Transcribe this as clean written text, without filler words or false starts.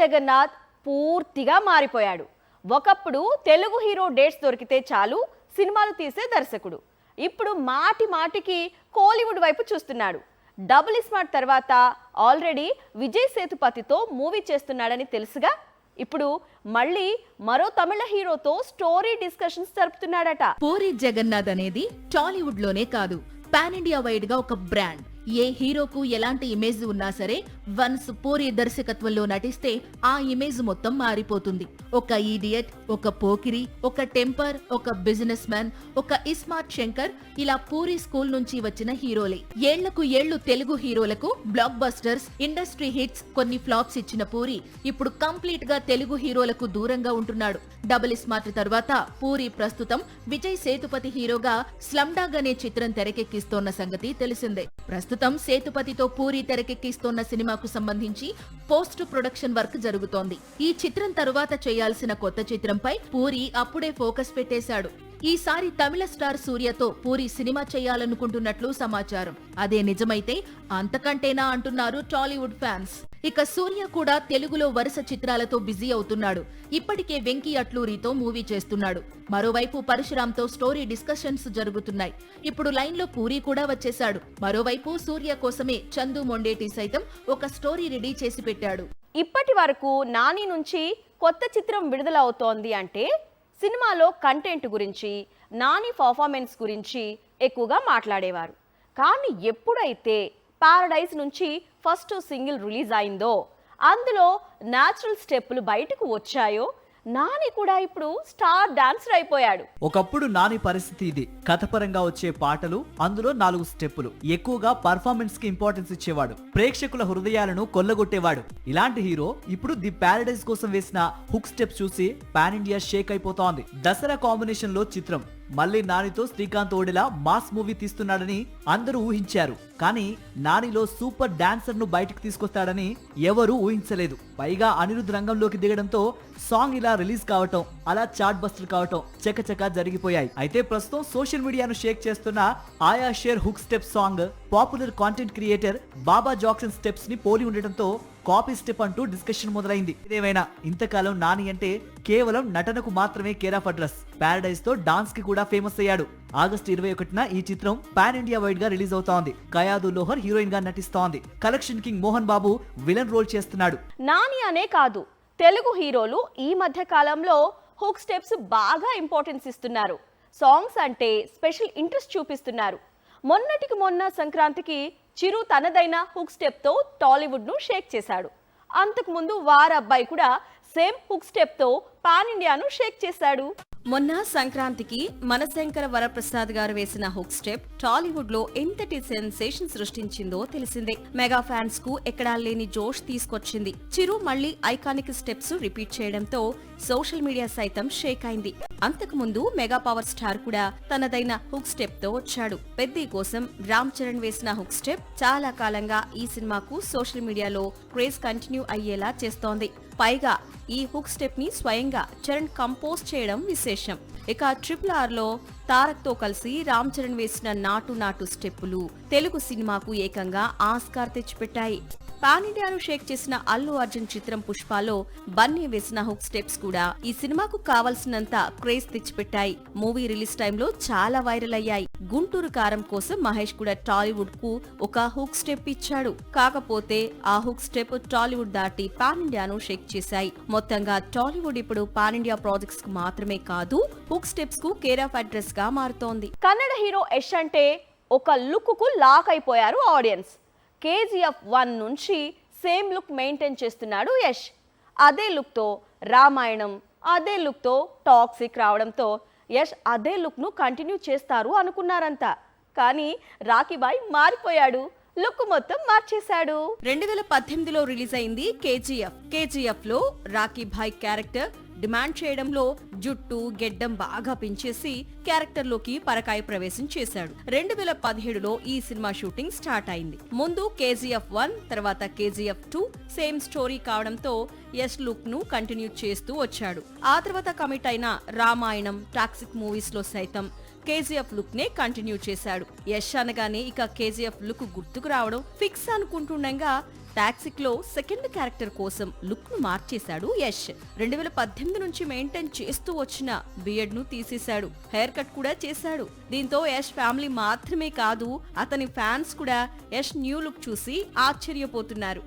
జగన్నాథ్ పూర్తిగా మారిపోయాడు. ఒకప్పుడు తెలుగు హీరో డేట్స్ దొరికితే చాలు సినిమాలు తీసే దర్శకుడు. ఇప్పుడు మాటి మాటికి కోలీవుడ్ వైపు చూస్తున్నాడు. డబుల్ స్మార్ట్ తర్వాత ఆల్రెడీ విజయ్ సేతుపతితో మూవీ చేస్తున్నాడని తెలుసుగా. ఇప్పుడు మళ్ళీ మరో తమిళ హీరోతో స్టోరీ డిస్కషన్స్ జరుపుతున్నాడట. పూరి జగన్నాథ్ అనేది టాలీవుడ్ లోనే కాదు, పాన్ ఇండియా వైడ్ గా ఒక బ్రాండ్. ఏ హీరోకు ఎలాంటి ఇమేజ్ ఉన్నా సరే వన్స్ పూరి దర్శకత్వంలో నటిస్తే ఆ ఇమేజ్ మొత్తం మారిపోతుంది. ఒక ఈడియట్, ఒక పోకిరి, ఒక టెంపర్, ఒక బిజినెస్ మ్యాన్, ఒక ఇస్మార్ట్ శంకర్, ఇలా పూరి స్కూల్ నుంచి వచ్చిన హీరోలే. ఏళ్లకు ఏళ్లు తెలుగు హీరోలకు బ్లాక్ బస్టర్స్, ఇండస్ట్రీ హిట్స్, కొన్ని ఫ్లాప్స్ ఇచ్చిన పూరి ఇప్పుడు కంప్లీట్ గా తెలుగు హీరోలకు దూరంగా ఉంటున్నాడు. డబుల్ స్మార్ట్ తర్వాత పూరి ప్రస్తుతం విజయ్ సేతుపతి హీరోగా స్లమ్ డాగ్ అనే చిత్రం తెరకెక్కిస్తోన్న సంగతి తెలిసిందే. ప్రస్తుతం సేతుపతితో పూరి తెరకెక్కిస్తోన్న సినిమాకు సంబంధించి పోస్ట్ ప్రొడక్షన్ వర్క్ జరుగుతోంది. ఈ చిత్రం తరువాత చేయాల్సిన కొత్త చిత్రంపై పూరి అప్పుడే ఫోకస్ పెట్టేశాడు. ఈసారి తమిళ స్టార్ సూర్యతో పూరి సినిమా చేయాలనుకుంటున్నట్లు సమాచారం. అదే నిజమైతే అంతకంటేనా అంటున్నారు టాలీవుడ్ ఫ్యాన్స్. ఇక సూర్య కూడా తెలుగులో వరుస చిత్రాలతో బిజీ అవుతున్నాడు. ఇప్పటికే వెంకీ అట్లూరితో మూవీ చేస్తున్నాడు. మరోవైపు పరశురాంతో స్టోరీ డిస్కషన్స్ జరుగుతున్నాయి. ఇప్పుడు లైన్ లో పూరి కూడా వచ్చేశాడు. మరోవైపు సూర్య కోసమే చందు మొండేటి సైతం ఒక స్టోరీ రెడీ చేసి పెట్టాడు. ఇప్పటి వరకు నాని నుంచి కొత్త చిత్రం విడుదల అవుతోంది అంటే సినిమాలో కంటెంట్ గురించి, నాని పర్ఫార్మెన్స్ గురించి ఎక్కువగా మాట్లాడేవారు. కానీ ఎప్పుడైతే పారడైజ్ నుంచి ఫస్ట్ సింగిల్ రిలీజ్ అయిందో, అందులో న్యాచురల్ స్టెప్పులు బయటకు వచ్చాయో, నాని కూడా ఇప్పుడు స్టార్ డాన్సర్ అయిపోయాడు. ఒకప్పుడు నాని పరిస్థితి ఇది. కథపరంగా వచ్చే పాటలు, అందులో 4 స్టెప్పులు, ఎక్కువగా పర్ఫార్మెన్స్ కి ఇంపార్టెన్స్ ఇచ్చేవాడు. ప్రేక్షకుల హృదయాలను కొల్లగొట్టేవాడు. ఇలాంటి హీరో ఇప్పుడు ది పారడైజ్ కోసం వేసిన హుక్ స్టెప్ చూసి పాన్ ఇండియా షేక్ అయిపోతోంది. దసరా కాంబినేషన్ లో చిత్రం. మళ్ళీ నానితో శ్రీకాంత్ ఓడెలా మాస్ మూవీ తీస్తున్నాడని అందరూ ఊహించారు. కానీ నానిలో సూపర్ డాన్సర్ ను బయటకు తీసుకొస్తాడని ఎవరూ ఊహించలేదు. పైగా అనిరుద్ రంగంలోకి దిగడంతో సాంగ్ ఇలా రిలీజ్ కావటం, అలా చార్ట్ బస్టర్ కావటం చకచకా జరిగిపోయాయి. అయితే ప్రస్తుతం సోషల్ మీడియాను షేక్ చేస్తున్న ఆయా షేర్ hook step song popular content creator Baba Jackson steps ని పోలి ఉండటంతో కాపీ స్టెప్ అంటూ డిస్కషన్ మొదలైంది. ఇదేమైనా ఇంతకాలం నాని అంటే కేవలం నటనకు మాత్రమే కేర్ ఆఫ్ అడ్రస్. పారడైజ్ తో డాన్స్ కి కూడా ఫేమస్ అయ్యాడు. ఆగస్టు 21న ఈ చిత్రం పాన్ ఇండియా వైడ్ గా రిలీజ్ అవుతోంది. కయాదు లోహర్ హీరోయిన్ గా నటిస్తోంది. Collection king Mohan Babu villain role చేస్తున్నాడు. నాని అనే కాదు, తెలుగు హీరోలు ఈ మధ్య కాలంలో హుక్ స్టెప్స్ బాగా ఇంపార్టెన్స్ ఇస్తున్నారు. సాంగ్స్ అంటే స్పెషల్ ఇంట్రెస్ట్ చూపిస్తున్నారు. మొన్నటికి మొన్న సంక్రాంతికి చిరు తనదైన హుక్ స్టెప్ తో టాలీవుడ్ ను షేక్ చేశాడు. అంతకు ముందు వారబ్బాయి కూడా సేమ్ హుక్ స్టెప్ తో పాన్ ఇండియాను షేక్ చేశాడు. మొన్న సంక్రాంతికి మనశంకర వరప్రసాద్ గారు వేసిన హుక్ స్టెప్ టాలీవుడ్ లో ఎంతటి సెన్సేషన్ సృష్టించిందో తెలిసిందే. మెగా ఫ్యాన్స్ కు ఎక్కడా లేని జోష్ తీసుకొచ్చింది. చిరు మళ్లీ ఐకానిక్ స్టెప్స్ రిపీట్ చేయడంతో సోషల్ మీడియా సైతం షేక్ అయింది. అంతకు ముందు మెగా పవర్ స్టార్ కూడా తనదైన హుక్ స్టెప్ తో వచ్చాడు. పెద్ది కోసం రామ్ చరణ్ వేసిన హుక్ స్టెప్ చాలా కాలంగా ఈ సినిమాకు సోషల్ మీడియాలో క్రేజ్ కంటిన్యూ అయ్యేలా చేస్తోంది. పైగా ఈ హుక్ స్టెప్ ని స్వయంగా చరణ్ కంపోజ్ చేయడం విశేషం. ఇక RRR లో తారక్ తో కలిసి రామ్ చరణ్ వేసిన నాటు నాటు స్టెప్పులు తెలుగు సినిమాకు ఏకంగా ఆస్కార్ తెచ్చిపెట్టాయి. పాన్ ఇండియాను షేక్ చేసిన అల్లు అర్జున్ చిత్రం పుష్పలో బన్నీ వేసిన హుక్ స్టెప్స్ కూడా ఈ సినిమాకు కావలసినంత క్రేజ్ తెచ్చిపెట్టాయి. మూవీ రిలీజ్ టైంలో చాలా వైరల్ అయ్యాయి. గుంటూరు కారం కోసం మహేష్ కూడా టాలీవుడ్ కు ఒక హుక్ స్టెప్ ఇచ్చాడు. కాకపోతే ఆ హుక్ స్టెప్ టాలీవుడ్ దాటి పాన్ ఇండియాను షేక్ చేశాయి. మొత్తంగా టాలీవుడ్ ఇప్పుడు పాన్ ఇండియా ప్రాజెక్ట్స్ కు మాత్రమే కాదు, హుక్ స్టెప్స్ కు కేర్ ఆఫ్ అడ్రస్ గా మారుతోంది. కన్నడ హీరో యష్ అంటే ఒక లుక్ కు లాక్ అయిపోయారు ఆడియన్స్. KGF 1 నుంచి సేమ్ లుక్ మెయింటైన్ చేస్తున్నాడు యష్. అదే లుక్ తో రామాయణం, అదే లుక్ తో టాక్సిక్ రావడంతో యష్ అదే లుక్ ను కంటిన్యూ చేస్తారు అనుకున్నారంతా. కానీ రాఖీ బాయ్ మారిపోయాడు. లుక్ మొత్తం మార్చేశాడు. 2018లో రిలీజ్ అయింది కేజీఎఫ్ లో రాఖీ భాయ్ క్యారెక్టర్ డిమాండ్ చేయడంలో జుట్టు గెడ్డం బాగా పెంచేసి క్యారెక్టర్ లోకి పరకాయ ప్రవేశం చేశాడు. 2017లో ఈ సినిమా షూటింగ్ స్టార్ట్ అయింది. ముందు KGF 1, తర్వాత KGF 2 సేమ్ స్టోరీ కావడంతో యష్ లుక్ ను కంటిన్యూ చేస్తూ వచ్చాడు. ఆ తర్వాత కమిట్ అయిన రామాయణం, టాక్సిక్ మూవీస్ లో సైతం KGF లుక్ నే కంటిన్యూ చేశాడు. యష్ అనగానే ఇక KGF లుక్ గుర్తుకు రావడం ఫిక్స్ అనుకుంటుండగా టాక్సిక్ లో సెకండ్ క్యారెక్టర్ కోసం లుక్ ను మార్చేశాడు యష్. 2018 నుంచి మెయింటైన్ చేస్తూ వచ్చిన బియర్డ్ ను తీసేశాడు, హెయిర్ కట్ కూడా చేశాడు. దీంతో యష్ ఫ్యామిలీ మాత్రమే కాదు, అతని ఫ్యాన్స్ కూడా యష్ న్యూ లుక్ చూసి ఆశ్చర్యపోతున్నారు.